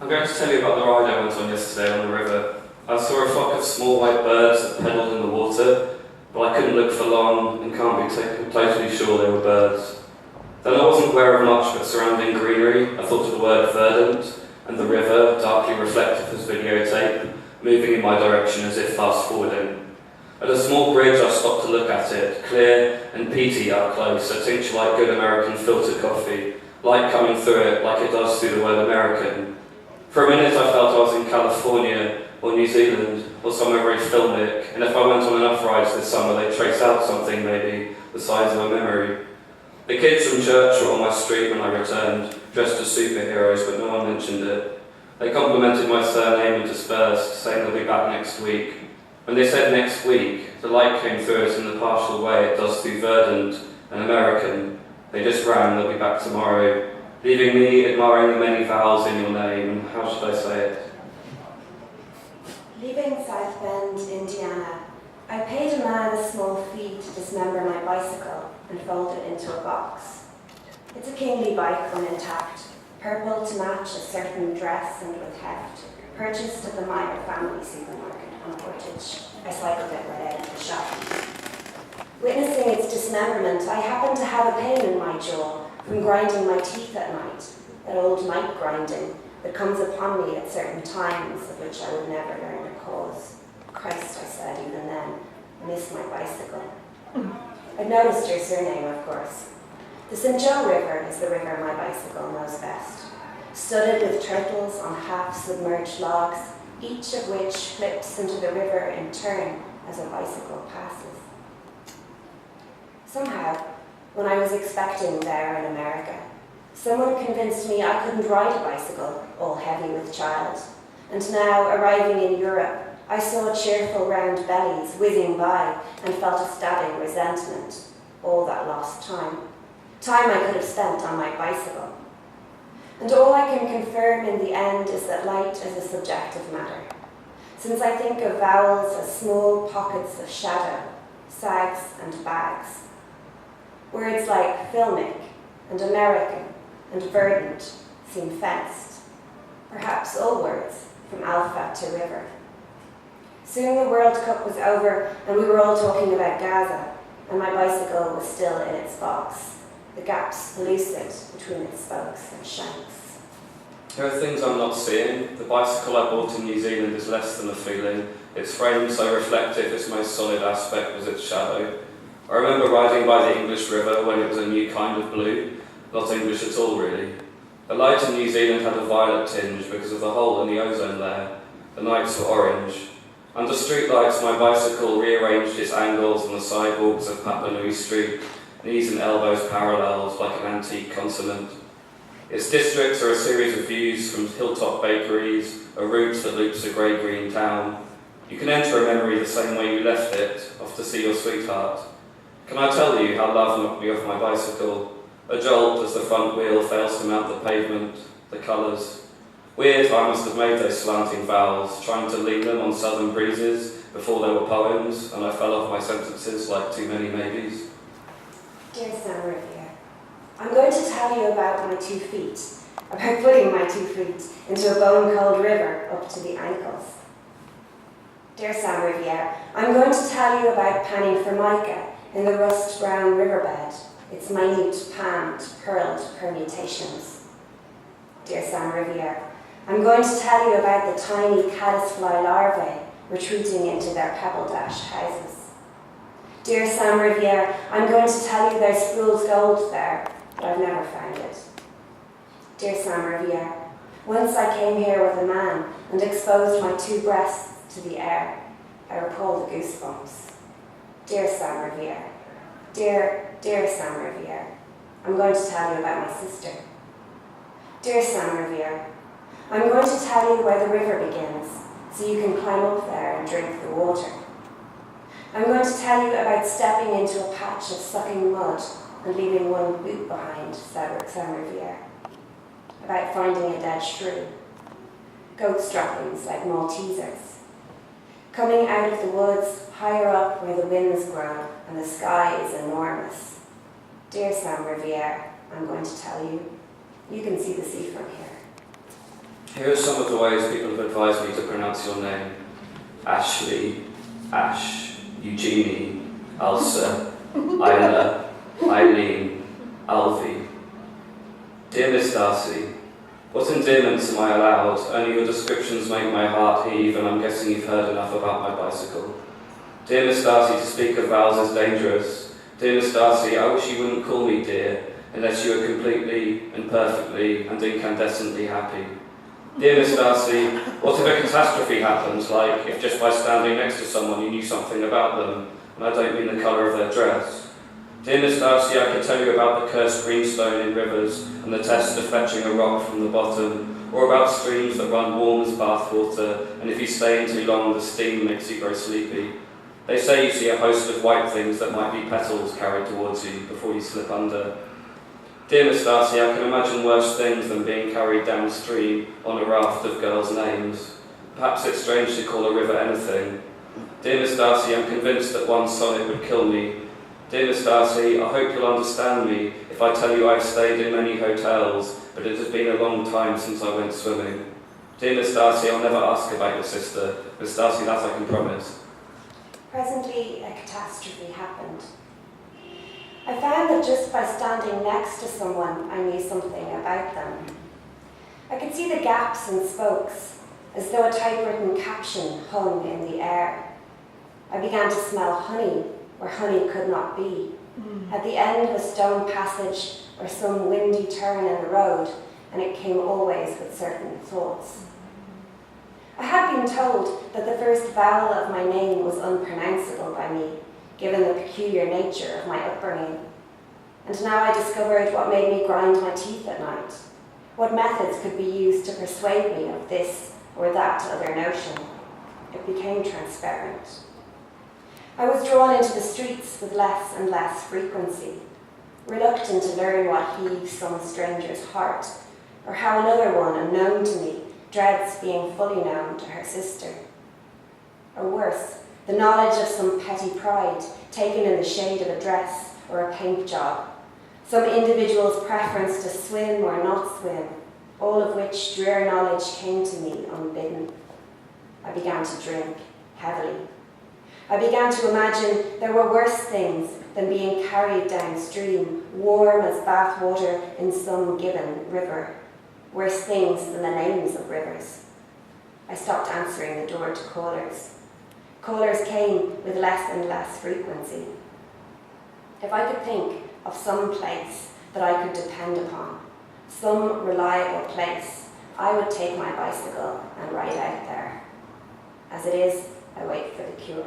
I'm going to tell you about the ride I went on yesterday on the river. I saw a flock of small white birds that pedalled in the water, but I couldn't look for long and can't be totally sure they were birds. Then I wasn't aware of much but surrounding greenery. I thought of the word verdant and the river, darkly reflective as videotape, moving in my direction as if fast-forwarding. At a small bridge I stopped to look at it, clear and peaty up close, a tincture like good American filtered coffee, light coming through it like it does through the word American. For a minute I felt I was in California or New Zealand or somewhere very filmic, and if I went on enough rides this summer they'd trace out something maybe the size of a memory. The kids from church were on my street when I returned, dressed as superheroes, but no one mentioned it. They complimented my surname and dispersed, saying they'll be back next week. When they said next week, the light came through it in the partial way it does through verdant and American. They just ran, they'll be back tomorrow, leaving me admiring the many vowels in your name. How should I say it? Leaving South Bend, Indiana, I paid a man a small fee to dismember my bicycle and fold it into a box. It's a kingly bike when intact, purple to match a certain dress and with heft, purchased at the Meyer family supermarket on Portage. I cycled it right out of the shop. Witnessing its dismemberment, I happened to have a pain in my jaw from grinding my teeth at night, that old night grinding that comes upon me at certain times of which I would never learn the cause. Christ, I said even then, I miss my bicycle. I'd noticed your surname, of course. The St. Joe River is the river my bicycle knows best, studded with turtles on half-submerged logs, each of which flips into the river in turn as a bicycle passes. Somehow, when I was expecting there in America, someone convinced me I couldn't ride a bicycle, all heavy with child. And now, arriving in Europe, I saw cheerful round bellies whizzing by and felt a stabbing resentment. All that lost time. Time I could have spent on my bicycle. And all I can confirm in the end is that light is a subjective matter, since I think of vowels as small pockets of shadow, sags and bags. Words like filmic and American and verdant seem fenced, perhaps all words from alpha to river. Soon the World Cup was over and we were all talking about Gaza, and my bicycle was still in its box, the gaps lucid between its spokes and shanks. There are things I'm not seeing. The bicycle I bought in New Zealand is less than a feeling. Its frame so reflective, its most solid aspect was its shadow. I remember riding by the English River when it was a new kind of blue, not English at all really. The light in New Zealand had a violet tinge because of the hole in the ozone layer. The nights were orange. Under streetlights, my bicycle rearranged its angles on the sidewalks of Papa Nui Street, knees and elbows parallels like an antique consonant. Its districts are a series of views from hilltop bakeries, a route that loops a grey-green town. You can enter a memory the same way you left it, off to see your sweetheart. Can I tell you how love knocked me off my bicycle? A jolt as the front wheel fails to mount the pavement, the colours. Weird how I must have made those slanting vowels, trying to lean them on southern breezes before they were poems, and I fell off my sentences like too many maybes. Dear Sam Riviere, I'm going to tell you about my 2 feet, about putting my 2 feet into a bone-cold river up to the ankles. Dear Sam Riviere, I'm going to tell you about panning for mica in the rust-brown riverbed, its minute palmed, pearled permutations. Dear Sam Riviere, I'm going to tell you about the tiny caddisfly larvae retreating into their pebble-dashed houses. Dear Sam Riviere, I'm going to tell you there's fool's gold there, but I've never found it. Dear Sam Riviere, once I came here with a man and exposed my 2 breasts to the air. I recall the goosebumps. Dear Sam Riviere, dear Sam Riviere, I'm going to tell you about my sister. Dear Sam Riviere, I'm going to tell you where the river begins, so you can climb up there and drink the water. I'm going to tell you about stepping into a patch of sucking mud and leaving one boot behind, said Sam Riviere. About finding a dead shrew. Goat's droppings like Maltesers. Coming out of the woods, higher up where the winds grow and the sky is enormous. Dear Sam Riviere, I'm going to tell you, you can see the sea from here. Here are some of the ways people have advised me to pronounce your name. Ashley, Ash, Eugenie, Elsa, Isla, Eileen, Ailbhe. Dear Miss Darcy, what endearments am I allowed? Only your descriptions make my heart heave, and I'm guessing you've heard enough about my bicycle. Dear Miss Darcy, to speak of vows is dangerous. Dear Miss Darcy, I wish you wouldn't call me dear, unless you are completely and perfectly and incandescently happy. Dear Miss Darcy, what if a catastrophe happens, like if just by standing next to someone you knew something about them, and I don't mean the colour of their dress? Dear Miss Darcy, I could tell you about the cursed greenstone in rivers and the test of fetching a rock from the bottom, or about streams that run warm as bathwater, and if you stay in too long, the steam makes you grow sleepy. They say you see a host of white things that might be petals carried towards you before you slip under. Dear Miss Darcy, I can imagine worse things than being carried downstream on a raft of girls' names. Perhaps it's strange to call a river anything. Dear Miss Darcy, I'm convinced that one sonnet would kill me. Dear Miss Darcy, I hope you'll understand me if I tell you I've stayed in many hotels, but it has been a long time since I went swimming. Dear Miss Darcy, I'll never ask about your sister. Miss Darcy, that I can promise. Presently, a catastrophe happened. I found that just by standing next to someone, I knew something about them. I could see the gaps and spokes, as though a typewritten caption hung in the air. I began to smell honey where honey could not be, at the end of a stone passage or some windy turn in the road, and it came always with certain thoughts. I had been told that the first vowel of my name was unpronounceable by me, given the peculiar nature of my upbringing. And now I discovered what made me grind my teeth at night, what methods could be used to persuade me of this or that other notion. It became transparent. I was drawn into the streets with less and less frequency, reluctant to learn what heaves some stranger's heart, or how another one, unknown to me, dreads being fully known to her sister. Or worse, the knowledge of some petty pride taken in the shade of a dress or a paint job, some individual's preference to swim or not swim, all of which drear knowledge came to me unbidden. I began to drink heavily. I began to imagine there were worse things than being carried downstream, warm as bathwater in some given river, worse things than the names of rivers. I stopped answering the door to callers. Callers came with less and less frequency. If I could think of some place that I could depend upon, some reliable place, I would take my bicycle and ride out there. As it is, I wait for the cure.